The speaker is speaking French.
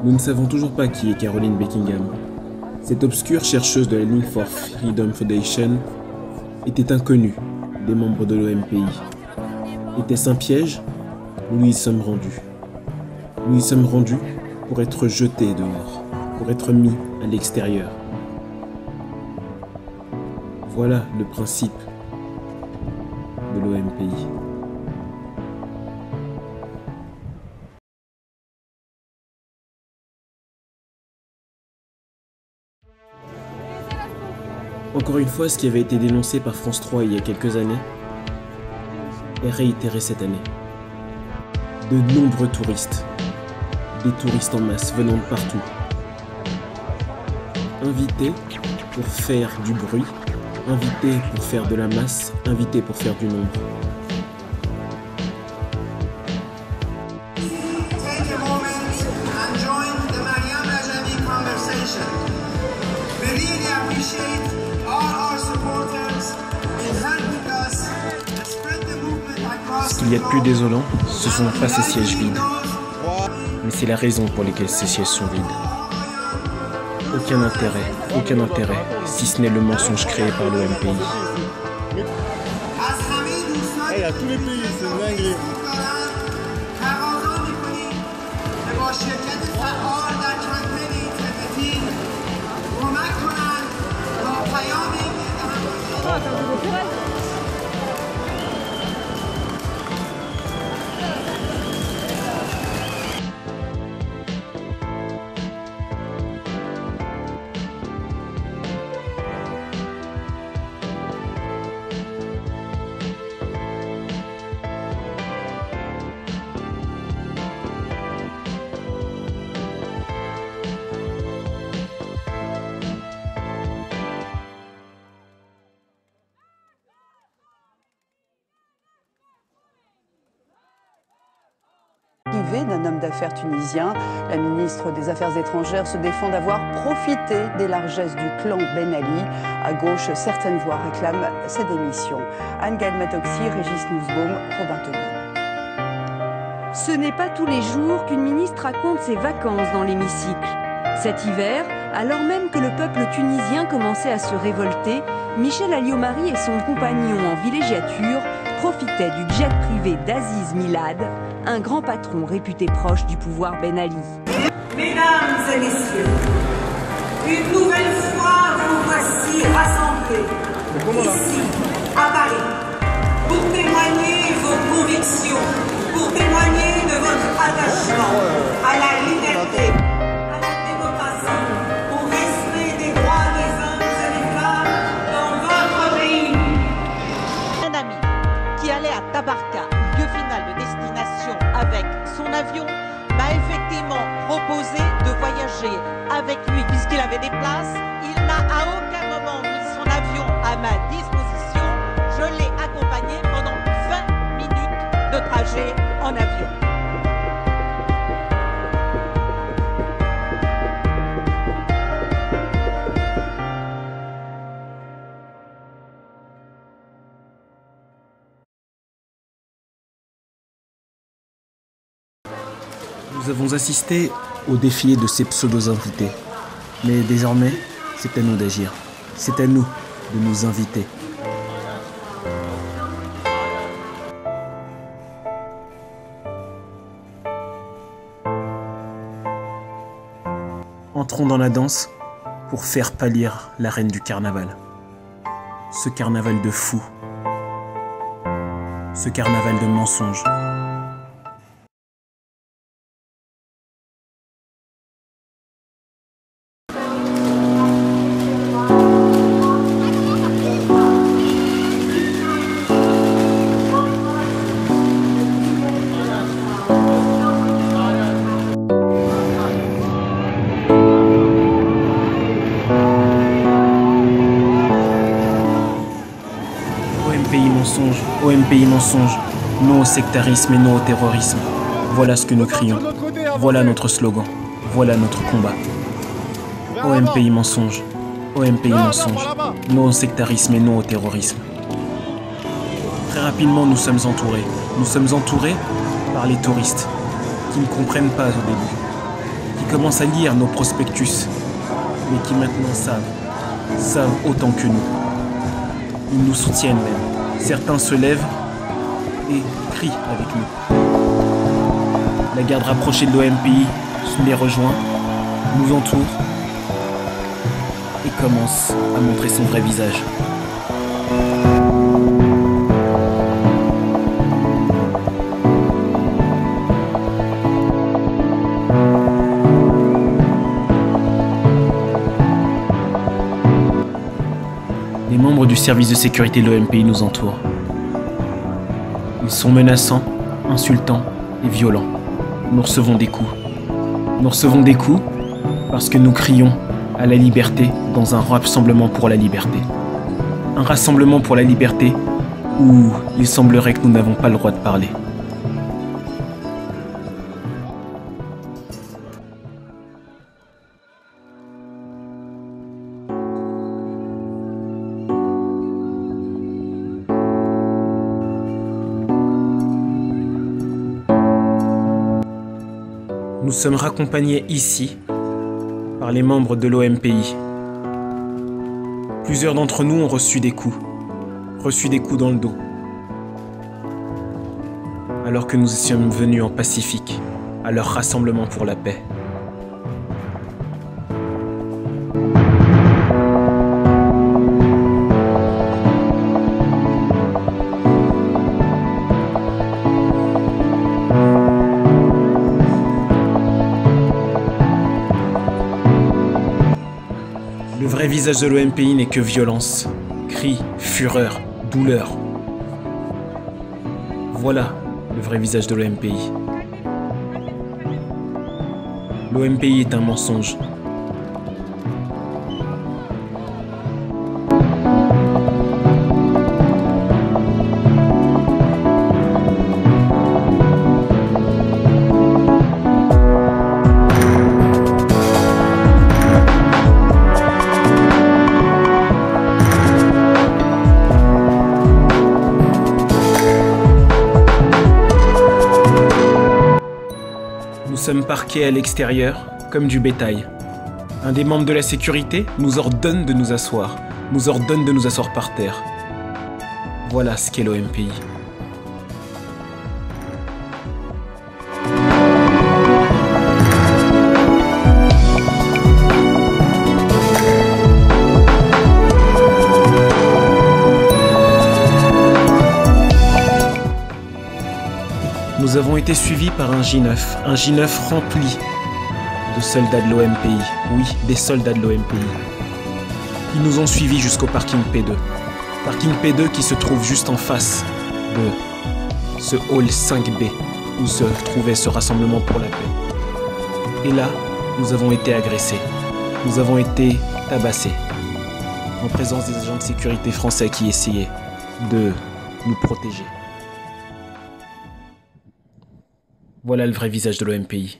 Nous ne savons toujours pas qui est Caroline Beckingham. Cette obscure chercheuse de la Link for Freedom Foundation était inconnue des membres de l'OMPI. Était-ce un piège? Nous y sommes rendus. Nous y sommes rendus pour être jetés dehors, pour être mis à l'extérieur. Voilà le principe de l'OMPI. Encore une fois, ce qui avait été dénoncé par France 3 il y a quelques années est réitéré cette année. De nombreux touristes, des touristes en masse venant de partout, invités pour faire du bruit, invités pour faire de la masse, invités pour faire du nombre. Ce qu'il y a de plus désolant, ce ne sont pas ces sièges vides, mais c'est la raison pour laquelle ces sièges sont vides. Aucun intérêt, si ce n'est le mensonge créé par l'OMPI. Il y a tous les pays, c'est une dinguerie. D'un homme d'affaires tunisien. La ministre des Affaires étrangères se défend d'avoir profité des largesses du clan Ben Ali. À gauche, certaines voix réclament sa démission. Anne-Gaëlle Matoxy, Régis Nussbaum, Robin Tony. Ce n'est pas tous les jours qu'une ministre raconte ses vacances dans l'hémicycle. Cet hiver, alors même que le peuple tunisien commençait à se révolter, Michel Alliot-Marie et son compagnon en villégiature profitaient du jet privé d'Aziz Milad, un grand patron réputé proche du pouvoir Ben Ali. Mesdames et messieurs, une nouvelle fois vous voici rassemblés ici, à Paris, pour témoigner vos convictions, pour témoigner de votre attachement à la liberté, à la démocratie, au respect des droits des hommes et des femmes dans votre pays. Un ami qui allait à Tabarka, lieu final de destination avec son avion, m'a effectivement proposé de voyager avec lui puisqu'il avait des places. Il n'a à aucun moment mis son avion à ma disposition. Je l'ai accompagné pendant 20 minutes de trajet en avion. Nous avons assisté au défilé de ces pseudo-invités. Mais désormais, c'est à nous d'agir. C'est à nous de nous inviter. Entrons dans la danse pour faire pâlir la reine du carnaval. Ce carnaval de fous. Ce carnaval de mensonges. OMPI mensonge, non au sectarisme et non au terrorisme. Voilà ce que nous crions. Voilà notre slogan. Voilà notre combat. OMPI mensonge, OMPI mensonge, non au sectarisme et non au terrorisme. Très rapidement, nous sommes entourés. Nous sommes entourés par les touristes qui ne comprennent pas au début, qui commencent à lire nos prospectus, mais qui maintenant savent autant que nous. Ils nous soutiennent même. Certains se lèvent et crient avec nous. La garde rapprochée de l'OMPI les rejoint, nous entoure et commence à montrer son vrai visage. Les membres du service de sécurité de l'OMPI nous entourent. Ils sont menaçants, insultants et violents. Nous recevons des coups. Nous recevons des coups parce que nous crions à la liberté dans un rassemblement pour la liberté. Un rassemblement pour la liberté où il semblerait que nous n'avons pas le droit de parler. Nous sommes raccompagnés ici par les membres de l'OMPI. Plusieurs d'entre nous ont reçu des coups dans le dos, alors que nous sommes venus en Pacifique à leur rassemblement pour la paix. Le vrai visage de l'OMPI n'est que violence, cris, fureur, douleur. Voilà le vrai visage de l'OMPI. L'OMPI est un mensonge. Nous sommes parqués à l'extérieur, comme du bétail. Un des membres de la sécurité nous ordonne de nous asseoir, par terre. Voilà ce qu'est l'OMPI. Nous avons été suivis par un J9 rempli de soldats de l'OMPI. Oui, des soldats de l'OMPI. Ils nous ont suivis jusqu'au parking P2. Parking P2 qui se trouve juste en face de ce hall 5B où se trouvait ce rassemblement pour la paix. Et là, nous avons été agressés. Nous avons été tabassés. En présence des agents de sécurité français qui essayaient de nous protéger. Voilà le vrai visage de l'OMPI.